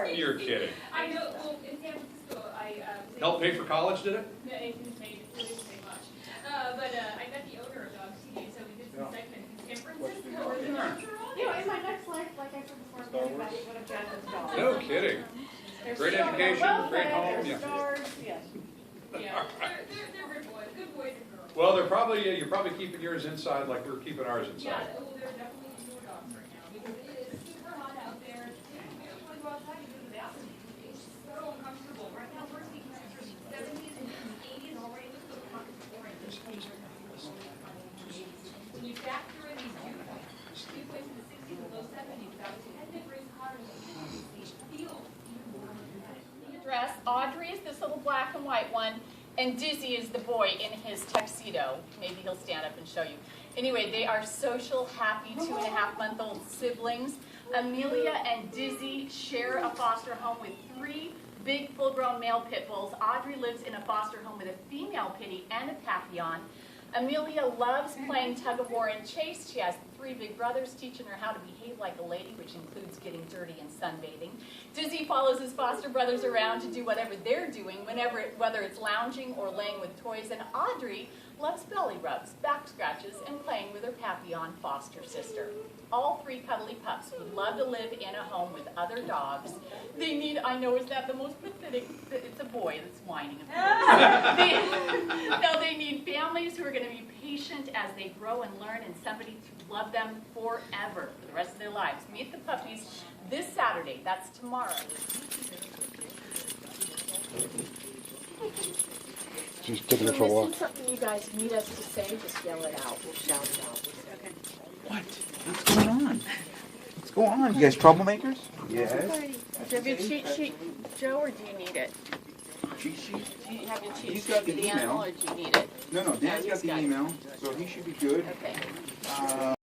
stars. You're kidding. I know, well, in San Francisco, Helped pay for college, did it? No, it didn't pay much. But I met the owner of Dogs TV, so we did some segments in San Francisco where the dogs are on. You know, in my next life, like I said before, I'm going back to what I've done with dogs. No kidding. They're Great stars, education, they're well great fed, home, they're yeah. stars, yes. Yeah, they're good boys and girls. Well, they're probably you're probably keeping yours inside like we're keeping ours Yeah, inside. well, they're definitely indoor dogs right now because it is super hot out there. We don't want to go outside and go to the bathroom. It's so uncomfortable. Right now, we're seeing temperatures in the 70s and 80s already. Look at the pockets of orange. When you factor in these dew points, dew points in the 60s and low 70s, about 10 degrees hotter than we feel. Dress. Audrey is this little black and white one, and Dizzy is the boy in his tuxedo. Maybe he'll stand up and show you. Anyway, they are social, happy 2.5-month-old siblings. Amelia and Dizzy share a foster home with 3 big full-grown male pit bulls. Audrey lives in a foster home with a female pitty and a papillon. Amelia loves playing tug-of-war and chase. She has 3 big brothers teaching her how to behave like a lady, which includes getting dirty and sunbathing. Dizzy follows his foster brothers around to do whatever they're doing, whether it's lounging or laying with toys. And Audrey loves belly rubs, back scratches, and playing with her papillon foster sister. All 3 cuddly pups would love to live in a home with other dogs. They need, I know, is that the most pathetic? It's a boy that's whining. They need families who are going to be patient as they grow and learn, and somebody to love them forever for the rest of their lives. Meet the puppies this Saturday. That's tomorrow. She's taking her for a If walk. this is something you guys need us to say, just yell it out. We'll shout it out. Okay. What? What's going on? What's going on? You guys troublemakers? Yes. Do you have your cheat sheet, Joe, or do you need it? Cheat sheet? Do you have your cheat He's sheet got for the the animal, email. or do you need it? No, Dan's he's got the got it. email, so he should be good. Okay.